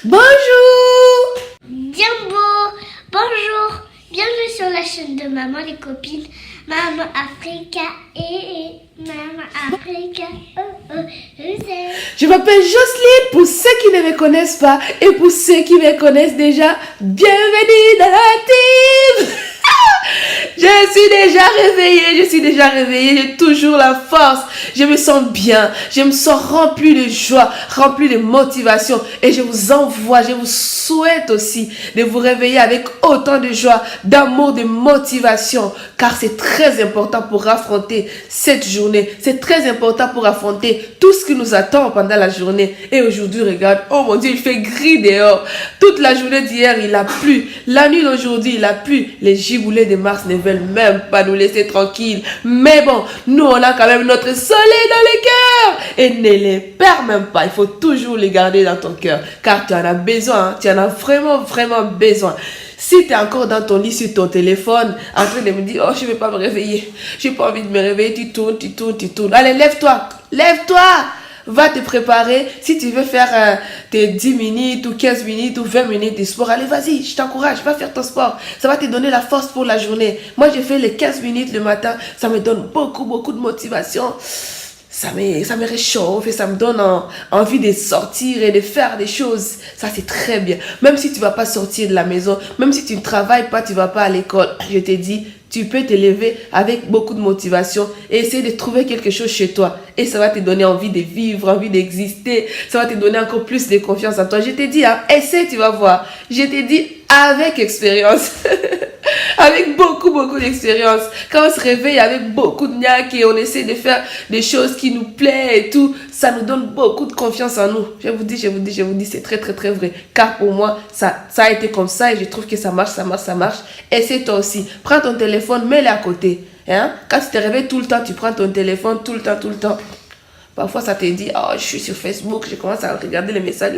Bonjour. Jumbo, bonjour. Bienvenue sur la chaîne de Maman les copines. Maman Africa et Maman Africa. Je m'appelle Jocelyne pour ceux qui ne me connaissent pas et pour ceux qui me connaissent déjà. Bienvenue dans la team. Je suis déjà réveillée, j'ai toujours la force, je me sens bien, je me sens remplie de joie, remplie de motivation et je vous souhaite aussi de vous réveiller avec autant de joie, d'amour, de motivation car c'est très important pour affronter cette journée, c'est très important pour affronter tout ce qui nous attend pendant la journée et aujourd'hui regarde, oh mon Dieu il fait gris dehors, toute la journée d'hier il a plu, la nuit d'aujourd'hui il a plu, les gigoulets de Mars ne veulent même pas nous laisser tranquilles. Mais bon, nous on a quand même notre soleil dans le cœur. Et ne les perds même pas. Il faut toujours les garder dans ton cœur. Car tu en as besoin. Hein. Tu en as vraiment besoin. Si tu es encore dans ton lit sur ton téléphone, en train de me dire, oh je ne vais pas me réveiller. J'ai pas envie de me réveiller. Tu tournes. Allez, lève-toi. Va te préparer. Si tu veux faire tes 10 minutes ou 15 minutes ou 20 minutes de sport, allez, vas-y, je t'encourage, va faire ton sport. Ça va te donner la force pour la journée. Moi, j'ai fait les 15 minutes le matin. Ça me donne beaucoup de motivation. Ça me réchauffe et ça me donne envie de sortir et de faire des choses. Ça, c'est très bien. Même si tu ne vas pas sortir de la maison, même si tu ne travailles pas, tu ne vas pas à l'école, je te dis, tu peux te lever avec beaucoup de motivation et essayer de trouver quelque chose chez toi. Et ça va te donner envie de vivre, envie d'exister. Ça va te donner encore plus de confiance en toi. Je te dis, hein, essaie, tu vas voir. Je te dis avec expérience. Avec beaucoup d'expérience. Quand on se réveille avec beaucoup de niaque et on essaie de faire des choses qui nous plaisent et tout, ça nous donne beaucoup de confiance en nous. Je vous dis, c'est très vrai. Car pour moi, ça a été comme ça et je trouve que ça marche. Essaie toi aussi. Prends ton téléphone, mets-le à côté. Hein? Quand tu te réveilles tout le temps, tu prends ton téléphone tout le temps. Parfois, ça te dit, oh, je suis sur Facebook, je commence à regarder les messages.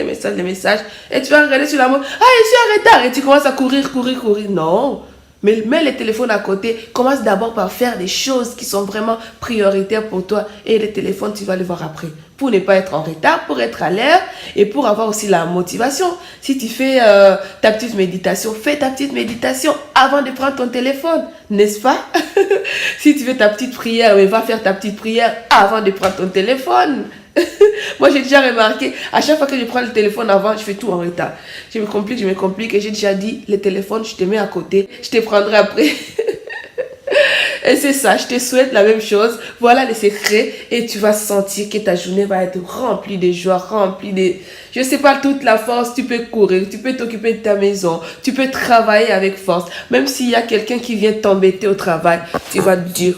Et tu vas regarder sur la montre, ah, je suis en retard. Et tu commences à courir. Non. Mais mets le téléphone à côté. Commence d'abord par faire des choses qui sont vraiment prioritaires pour toi. Et le téléphone, tu vas le voir après. Pour ne pas être en retard, pour être à l'heure et pour avoir aussi la motivation. Si tu fais ta petite méditation, fais ta petite méditation avant de prendre ton téléphone. N'est-ce pas? Si tu fais ta petite prière, mais va faire ta petite prière avant de prendre ton téléphone. Moi, j'ai déjà remarqué, à chaque fois que je prends le téléphone avant, je fais tout en retard. Je me complique et j'ai déjà dit, le téléphone, je te mets à côté, je te prendrai après. Et c'est ça, je te souhaite la même chose. Voilà les secrets et tu vas sentir que ta journée va être remplie de joie, remplie de, je sais pas, toute la force. Tu peux courir, tu peux t'occuper de ta maison, tu peux travailler avec force. Même s'il y a quelqu'un qui vient t'embêter au travail, tu vas te dire...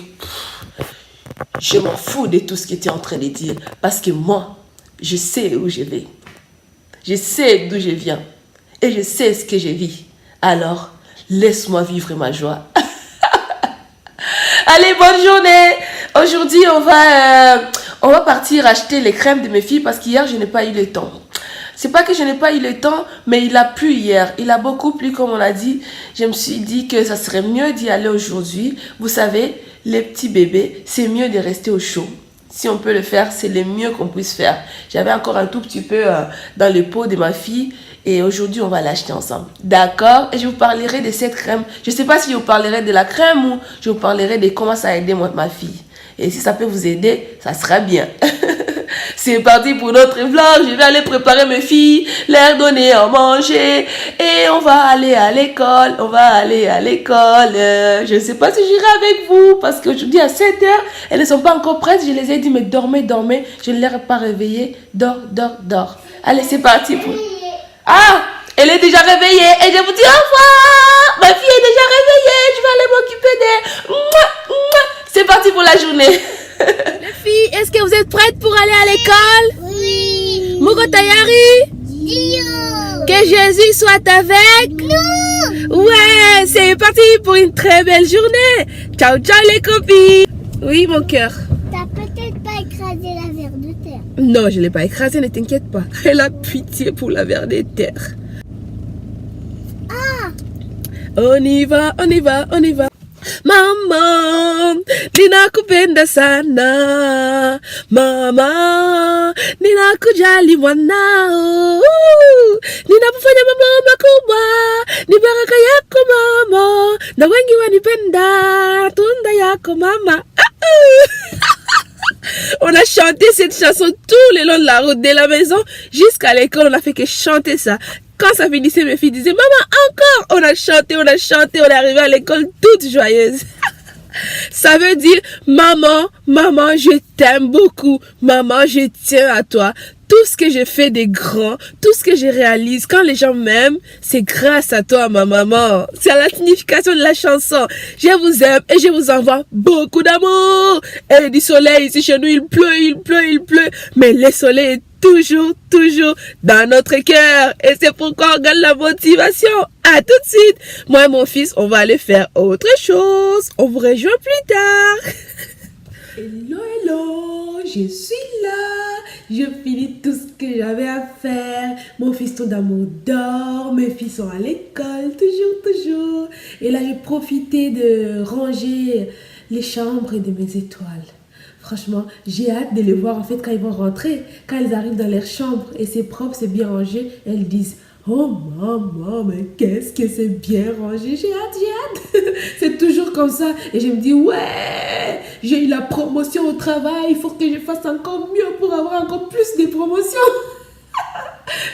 Je m'en fous de tout ce que tu es en train de dire. Parce que moi, je sais où je vais. Je sais d'où je viens. Et je sais ce que je vis. Alors, laisse-moi vivre ma joie. Allez, bonne journée. Aujourd'hui, on va partir acheter les crèmes de mes filles parce qu'hier, je n'ai pas eu le temps. C'est pas que je n'ai pas eu le temps, mais il a plu hier. Il a beaucoup plu, comme on l'a dit. Je me suis dit que ça serait mieux d'y aller aujourd'hui. Vous savez, les petits bébés, c'est mieux de rester au chaud. Si on peut le faire, c'est le mieux qu'on puisse faire. J'avais encore un tout petit peu dans le pot de ma fille. Et aujourd'hui, on va l'acheter ensemble. D'accord? Et je vous parlerai de cette crème. Je ne sais pas si je vous parlerai de la crème ou je vous parlerai de comment ça a aidé ma fille. Et si ça peut vous aider, ça sera bien. C'est parti pour notre vlog. Je vais aller préparer mes filles, leur donner à manger. Et on va aller à l'école. Je ne sais pas si j'irai avec vous. Parce qu'aujourd'hui à 7h, elles ne sont pas encore prêtes. Je les ai dit, mais dormez. Je ne les ai pas réveillées. Dors. Allez, c'est parti pour... Ah, elle est déjà réveillée. Et je vous dis au revoir. Ma fille est déjà réveillée. Je vais aller m'occuper d'elle. C'est parti pour la journée. Les filles, est-ce que vous êtes prêtes pour aller à l'école? Oui. Mugo Tayari? Dio. Que Jésus soit avec nous. Ouais, c'est parti pour une très belle journée. Ciao les copines. Oui, mon cœur. T'as peut-être pas écrasé la verre de terre. Non, je ne l'ai pas écrasée, ne t'inquiète pas. Elle a pitié pour la verre des terres. Ah. On y va. Mama, ninakupenda sana. Mama, ninakujali mwanao. na wengi wanipenda tunda yako mama. On a chanté cette chanson tout le long de la route, de la maison jusqu'à l'école. On a fait que chanter ça. Quand ça finissait, mes filles disaient maman encore. On a chanté, on est arrivé à l'école toute joyeuse. Ça veut dire maman, maman, je t'aime beaucoup. Maman, je tiens à toi. Tout ce que je fais de grand, tout ce que je réalise, quand les gens m'aiment, c'est grâce à toi, ma maman. C'est la signification de la chanson. Je vous aime et je vous envoie beaucoup d'amour. Et du soleil, ici chez nous, il pleut. Mais le soleil est toujours dans notre cœur. Et c'est pourquoi on gagne la motivation. À tout de suite. Moi et mon fils, on va aller faire autre chose. On vous rejoint plus tard. Hello, je suis là. Je finis tout ce que j'avais à faire. Mon fiston d'amour dort. Mes filles sont à l'école, toujours. Et là, j'ai profité de ranger les chambres de mes étoiles. Franchement, j'ai hâte de les voir en fait quand ils vont rentrer. Quand ils arrivent dans leur chambre et c'est propre, c'est bien rangé, elles disent « Oh maman, mais qu'est-ce que c'est bien rangé, j'ai hâte. » C'est toujours comme ça. Et je me dis « Ouais, j'ai eu la promotion au travail, il faut que je fasse encore mieux pour avoir encore plus de promotions. »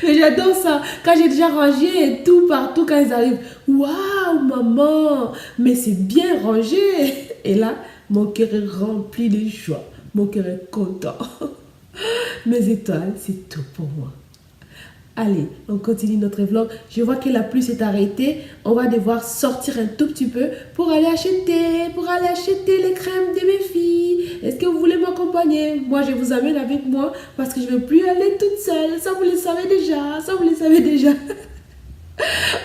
Mais j'adore ça. Quand j'ai déjà rangé et tout partout, quand ils arrivent « Waouh maman, mais c'est bien rangé. » Et là, mon cœur est rempli de joie. Mon cœur est content. Mes étoiles, c'est tout pour moi. Allez, on continue notre vlog. Je vois que la pluie s'est arrêtée. On va devoir sortir un tout petit peu pour aller acheter les crèmes de mes filles. Est-ce que vous voulez m'accompagner? Moi, je vous amène avec moi parce que je ne veux plus aller toute seule. Ça, vous le savez déjà.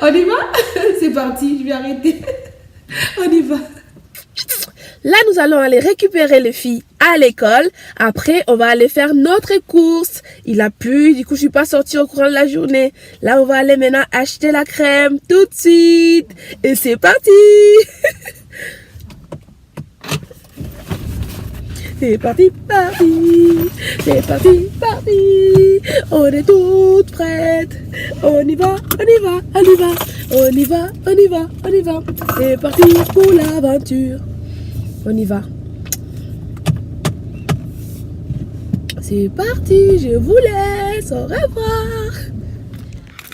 On y va? C'est parti, je vais arrêter. On y va. Là, nous allons aller récupérer les filles à l'école. Après, on va aller faire notre course. Il a plu, du coup, je suis pas sortie au courant de la journée. Là, on va aller maintenant acheter la crème tout de suite. Et c'est parti. C'est parti. On est toutes prêtes. On y va. C'est parti pour l'aventure. On y va. C'est parti, je vous laisse. Au revoir.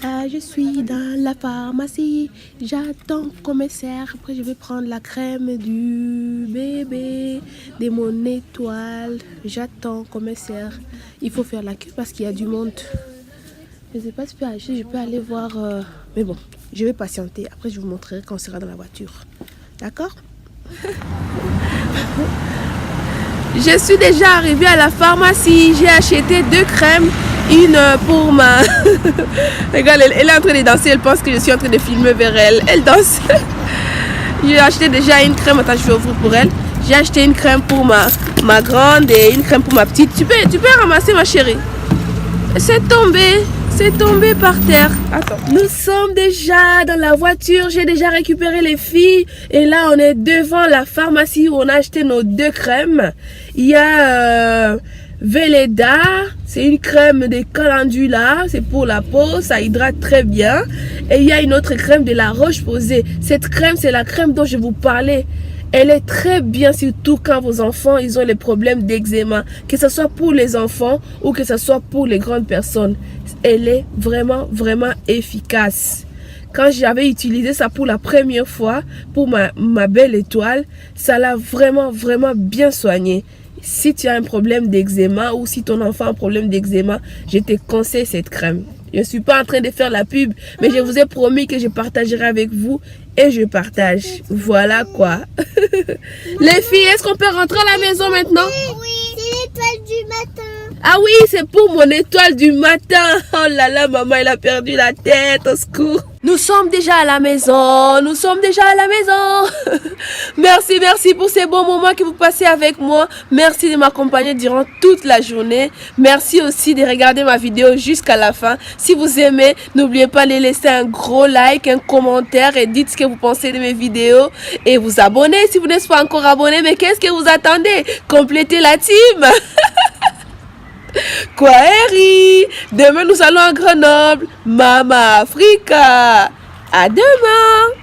Là, je suis dans la pharmacie. J'attends commissaire. Après, je vais prendre la crème du bébé, de mon étoile. J'attends commissaire. Il faut faire la queue parce qu'il y a du monde. Je ne sais pas si je peux aller voir. Mais bon, je vais patienter. Après, je vous montrerai quand on sera dans la voiture. D'accord? Je suis déjà arrivée à la pharmacie. J'ai acheté 2 crèmes. Une pour ma... Regarde, elle est en train de danser. Elle pense que je suis en train de filmer vers elle. Elle danse. J'ai acheté déjà une crème. Attends, je vais ouvrir pour elle. J'ai acheté une crème pour ma grande et une crème pour ma petite. Tu peux ramasser, ma chérie. C'est tombé par terre. Attends. Nous sommes déjà dans la voiture. J'ai déjà récupéré les filles. Et là, on est devant la pharmacie où on a acheté nos 2 crèmes. Il y a Velleda. C'est une crème de calendula. C'est pour la peau. Ça hydrate très bien. Et il y a une autre crème de la Roche-Posay. Cette crème, c'est la crème dont je vous parlais. Elle est très bien, surtout quand vos enfants, ils ont les problèmes d'eczéma. Que ce soit pour les enfants ou que ce soit pour les grandes personnes. Elle est vraiment efficace. Quand j'avais utilisé ça pour la première fois, pour ma belle étoile, ça l'a vraiment bien soigné. Si tu as un problème d'eczéma ou si ton enfant a un problème d'eczéma, je te conseille cette crème. Je ne suis pas en train de faire la pub, mais je vous ai promis que je partagerai avec vous et je partage. Voilà quoi. Les filles, est-ce qu'on peut rentrer à la maison maintenant? Oui, c'est l'étoile du matin. Ah oui, c'est pour mon étoile du matin. Oh là là, maman, elle a perdu la tête, au secours. Nous sommes déjà à la maison. Merci pour ces bons moments que vous passez avec moi. Merci de m'accompagner durant toute la journée. Merci aussi de regarder ma vidéo jusqu'à la fin. Si vous aimez, n'oubliez pas de laisser un gros like, un commentaire et dites ce que vous pensez de mes vidéos. Et vous abonner si vous n'êtes pas encore abonné. Mais qu'est-ce que vous attendez? Complétez la team. Quoi, Harry? Demain, nous allons à Grenoble. Mama Africa. À demain.